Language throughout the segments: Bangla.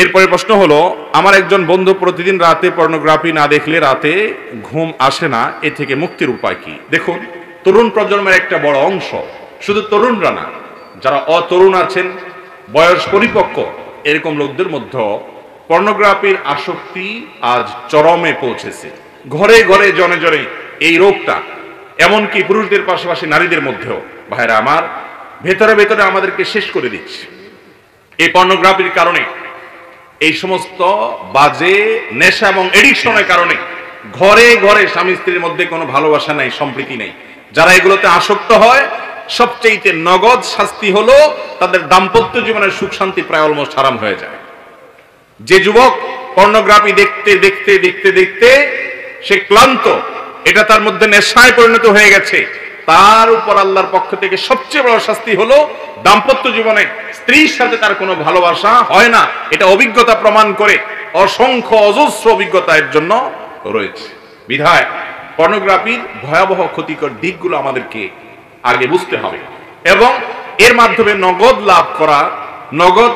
এরপরে প্রশ্ন হলো, আমার একজন বন্ধু প্রতিদিন রাতে পর্নোগ্রাফি না দেখলে রাতে ঘুম আসে না, এ থেকে মুক্তির উপায় কি? দেখুন, তরুণ প্রজন্মের একটা বড় অংশ, শুধু তরুণরা না, যারা অতরুণ আছেন, বয়স পরিপক্ক, এরকম লোকদের মধ্যে পর্নোগ্রাফির আসক্তি আজ চরমে পৌঁছেছে। ঘরে ঘরে জনে জনে এই রোগটা, এমনকি পুরুষদের পাশাপাশি নারীদের মধ্যেও। ভাইরা আমার, ভেতরে ভেতরে আমাদেরকে শেষ করে দিচ্ছে। এই পর্নোগ্রাফির কারণে, এই সমস্ত বাজে নেশা এবং এডিকশনের কারণে ঘরে ঘরে স্বামী স্ত্রীর মধ্যে কোনো ভালোবাসা নাই, সম্প্রীতি নেই। যারা এগুলোতে আসক্ত হয়, সবচেয়ে নগদ শাস্তি হলো তাদের দাম্পত্য জীবনের সুখ শান্তি প্রায় অলমোস্ট হারাম হয়ে যায়। যে যুবক পর্নোগ্রাফি দেখতে দেখতে দেখতে দেখতে সে ক্লান্ত, এটা তার মধ্যে নেশায় পরিণত হয়ে গেছে, তার উপর আল্লাহর পক্ষ থেকে সবচেয়ে বড় শাস্তি হলো দাম্পত্য জীবনে স্ত্রীর সাথে তার কোনো ভালোবাসা হয় না। এটা অভিজ্ঞতা প্রমাণ করে, অসংখ্য অজস্র অভিজ্ঞতা এর জন্য রয়েছে। বিধায় পর্নোগ্রাফির ভয়াবহ ক্ষতিকর দিকগুলো আমাদেরকে আগে বুঝতে হবে, এবং এর মাধ্যমে নগদ লাভ করা, নগদ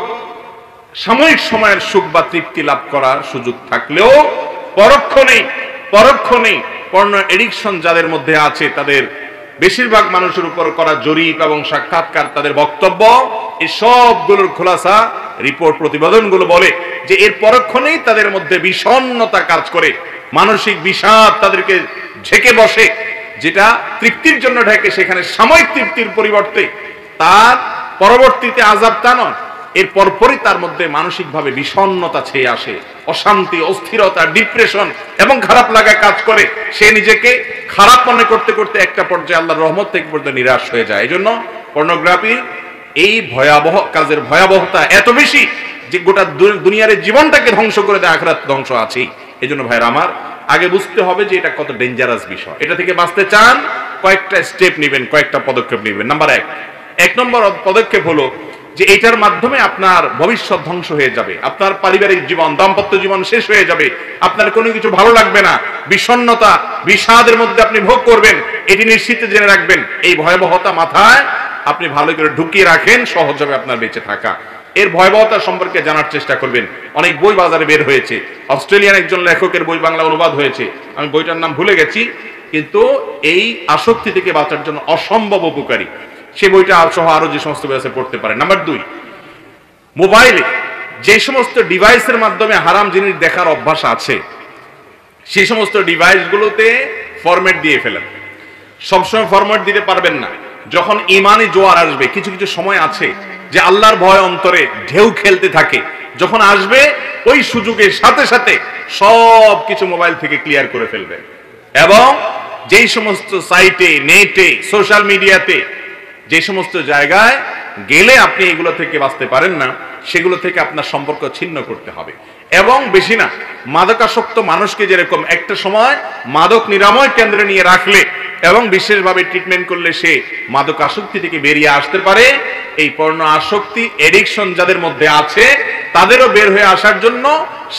সাময়িক সময়ের সুখ বা তৃপ্তি লাভ করার সুযোগ থাকলেও পরক্ষণেই পর্নো এডিকশন যাদের মধ্যে আছে, তাদের বেশিরভাগ মানুষের উপর করা জরিপ এবং সাক্ষাৎকার, তাদের বক্তব্য, এই সবগুলোর খোলাসা রিপোর্ট প্রতিবেদনগুলো বলে যে এর পরক্ষণেই তাদের মধ্যে বিষণ্ণতা কাজ করে, মানসিক বিষাদ তাদেরকে ঝেঁকে বসে, যেটা তৃপ্তির জন্য ঢেকে, সেখানে সাময়িক তৃপ্তির পরিবর্তে তার পরবর্তীতে আযাব তা নয়, এর পরপরই তার মধ্যে মানসিকভাবে বিষণ্ণতা ছেয়ে আসে, অশান্তি, অস্থিরতা, ডিপ্রেশন এবং খারাপ লাগা কাজ করে। সে নিজেকে খারাপ মনে করতে করতে একটা পর্যায়ে আল্লাহর রহমত থেকে পর্যন্ত নিরাশ হয়ে যায়। এই জন্য পর্নোগ্রাফি এই ভয়াবহ কাজের ভয়াবহতা এত বেশি যে গোটা দুনিয়ার জীবনটাকে ধ্বংস করে দেয়, আখিরাত ধ্বংস আছেই। এই জন্য ভাইরা আমার, আগে বুঝতে হবে যে এটা কত ডেঞ্জারাস বিষয়। এটা থেকে বাঁচতে চান, কয়েকটা স্টেপ নেবেন, কয়েকটা পদক্ষেপ নেবেন। নাম্বার এক নম্বর পদক্ষেপ হলো যে এটার মাধ্যমে আপনার ভবিষ্যৎ ধ্বংস হয়ে যাবে, আপনার পারিবারিক জীবন, দাম্পত্য জীবন শেষ হয়ে যাবে, আপনার কোনো কিছু ভালো লাগবে না, বিষণ্ণতা, বিষাদের মধ্যে আপনি ভোগ করবেন। এটি নিশ্চিত জেনে রাখবেন, এই ভয়াবহতা মাথায় আপনি ভালো করে ঢুকিয়ে রাখেন, সহজ হবে আপনার বেঁচে থাকা। এর ভয়াবহতা সম্পর্কে জানার চেষ্টা করবেন। অনেক বই বাজারে বের হয়েছে, অস্ট্রেলিয়ান একজন লেখকের বই বাংলা অনুবাদ হয়েছে, আমি বইটার নাম ভুলে গেছি, কিন্তু এই আসক্তি থেকে বাঁচার জন্য অসম্ভব উপকারী। সে বইটা সহ আরো যে সমস্ত বই আছে পড়তে পারেন। নাম্বার 2, মোবাইলে যে সমস্ত ডিভাইসের মাধ্যমে হারাম জিনিস দেখার অভ্যাস আছে, সেই সমস্ত ডিভাইসগুলোতে ফরম্যাট দিয়ে ফেলেন। সবসময় ফরম্যাট দিতে পারবেন না। যখন ইমানি জোয়ার আসবে, কিছু কিছু সময় আছে যে আল্লাহর ভয় অন্তরে ঢেউ খেলতে থাকে, যখন আসবে ওই সুযোগের সাথে সাথে সব কিছু মোবাইল থেকে ক্লিয়ার করে ফেলবেন। এবং যেই সমস্ত সাইটে, নেটে, সোশ্যাল মিডিয়াতে, যে সমস্ত জায়গায় গেলে আপনি এগুলো থেকে বাঁচতে পারেন না, সেগুলো থেকে আপনার সম্পর্ক ছিন্ন করতে হবে। এবং বেশি না, মাদকাসক্ত মানুষকে যেরকম একটা সময় মাদক নিরাময় কেন্দ্রে নিয়ে রাখলে এবং বিশেষভাবে ট্রিটমেন্ট করলে সে মাদক আসক্তি থেকে বেরিয়ে আসতে পারে, এই পর্ণ আসক্তি, এডিকশন যাদের মধ্যে আছে, তাদেরও বের হয়ে আসার জন্য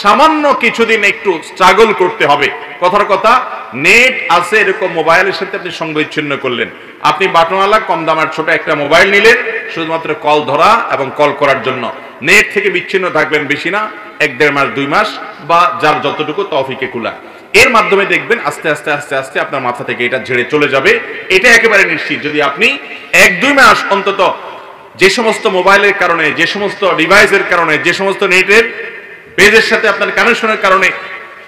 সামান্য কিছুদিন একটু স্ট্রাগল করতে হবে। কথার কথা, নেট আছে এরকম মোবাইলের সাথে আপনি সংবিচ্ছিন্ন করলেন, আপনি বাটনওয়ালা কম দামের ছোট একটা মোবাইল নিলেন শুধুমাত্র কল ধরা এবং কল করার জন্য। নেট থেকে বিচ্ছিন্ন থাকবেন, বেশি না 1-1.5 মাস, 2 মাস, বা যার যতটুকু তৌফিকে কুলা। এর মাধ্যমে দেখবেন আস্তে আস্তে আস্তে আস্তে আপনার মাথা থেকে এটা ঝেড়ে চলে যাবে। এটা একেবারে নিশ্চিত। যদি আপনি 1-2 মাস অন্তত যে সমস্ত মোবাইলের কারণে, যে সমস্ত ডিভাইসের কারণে, যে সমস্ত নেটের পেজের সাথে আপনার কানেকশনের কারণে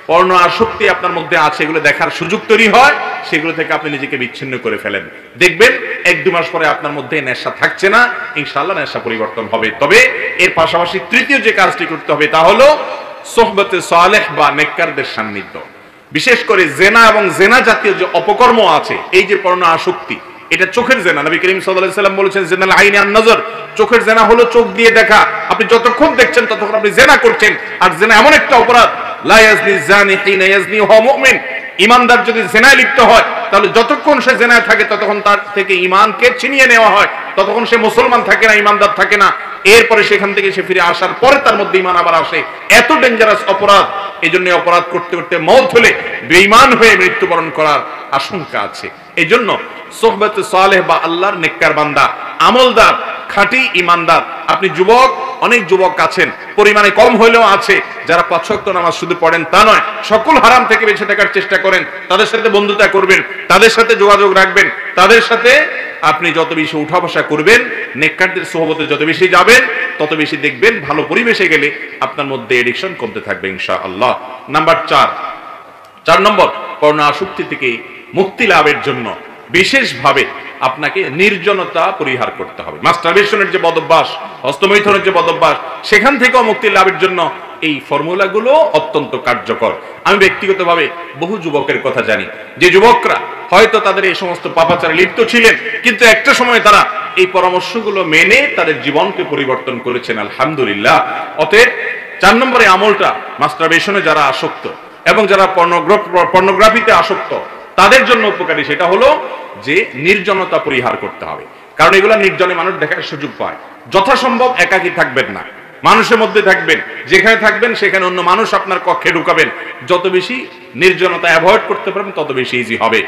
পর্ণ আসক্তি আপনার মধ্যে আছে, এগুলো দেখার সুযোগ তৈরি হয়, সেগুলো থেকে আপনি নিজেকে বিচ্ছিন্ন করে ফেলেন। দেখবেন 1-2 মাস পরে আপনার মধ্যে নেশা থাকছে না, ইনশাআল্লাহ নেশা পরিবর্তন হবে। তবে এর পাশাপাশি তৃতীয় যে কাজটি করতে হবে তা হলো সোহবতে সালেহ বা নেককারদের সান্নিধ্য। বিশেষ করে জেনা এবং জেনা জাতীয় যে অপকর্ম আছে, এই যে পর্ণ আসক্তি, এটা চোখের জেনা। নবী করিম সাল্লাল্লাহু আলাইহি সাল্লাম বলেছেন, জেনাল আইনি আন নজর, চোখের জেনা হলো চোখ দিয়ে দেখা। আপনি যতক্ষণ দেখছেন ততক্ষণ আপনি জেনা করছেন। আর জেনা এমন একটা অপরাধ, লা ইয়াজনি জানি হিনা ইয়াজনি ওয়া হুয়া মুমিন। ঈমানদার যদি জেনায় লিপ্ত হয়, তাহলে যতক্ষণ সে জেনায় থাকে ততক্ষণ তার থেকে ঈমানকে ছিনিয়ে নেওয়া হয়, ততক্ষণ সে মুসলমান থাকে না, ঈমানদার থাকে না। এরপরে সেখান থেকে সে ফিরে আসার পরে তার মধ্যে ঈমান আবার আসে। এত ডেঞ্জারাস অপরাধ এই জন্য অপরাধ করতে করতে মওত হলে বেঈমান হয়ে মৃত্যুবরণ করার আশঙ্কা আছে। এই জন্য সোহবতে সালেহ বা আল্লাহর নেককার বান্দা, আমলদার, খাঁটি ইমানদার। আপনি যুবক, অনেক যুবক আছেন, পরিমাণে কম হলেও আছে, যারা 5 ওয়াক্ত নামাজ শুধু পড়েন তা নয়, সকল হারাম থেকে বেঁচে থাকার চেষ্টা করেন। তাদের সাথে বন্ধুতা করবেন, তাদের সাথে যোগাযোগ রাখবেন, তাদের সাথে আপনি যত বেশি উঠা বসা করবেন, নেককারদের সোহবতে যত বেশি যাবেন, তত বেশি দেখবেন ভালো পরিবেশে গেলে আপনার মধ্যে এডিকশন কমতে থাকবে ইনশাআল্লাহ। নাম্বার 4 নম্বর, পর্ণ আসক্তি থেকে মুক্তি লাভের জন্য বিশেষভাবে আপনাকে নির্জনতা পরিহার করতে হবে। মাস্টারবেশনের যে বদভ্যাস, হস্তমৈথুনের যে বদভ্যাস, সেখান থেকেও মুক্তি লাভের জন্য এই ফর্মুলাগুলো অত্যন্ত কার্যকর। আমি ব্যক্তিগতভাবে বহু যুবকের কথা জানি, যে যুবকরা হয়তো তাদের এই সমস্ত পাপাচারে লিপ্ত ছিলেন, কিন্তু একটা সময় তারা এই পরামর্শগুলো মেনে তাদের জীবনকে পরিবর্তন করেছেন, আলহামদুলিল্লাহ। অতএব 4 নম্বরে আমলটা মাস্টারবেশনে যারা আসক্ত এবং যারা পর্নোগ্রাফিতে আসক্ত তাদের জন্য উপকারী, সেটা হলো যে নির্জনতা পরিহার করতে হবে। কারণ এগুলা নির্জনে মানুষ দেখার সুযোগ পায়। যথাসম্ভব একাকী থাকবেন না, মানুষের মধ্যে থাকবেন। যেখানে থাকবেন সেখানে অন্য মানুষ আপনার কক্ষে ঢুকাবেন। যত বেশি নির্জনতা অ্যাভয়েড করতে পারবেন তত বেশি ইজি হবে।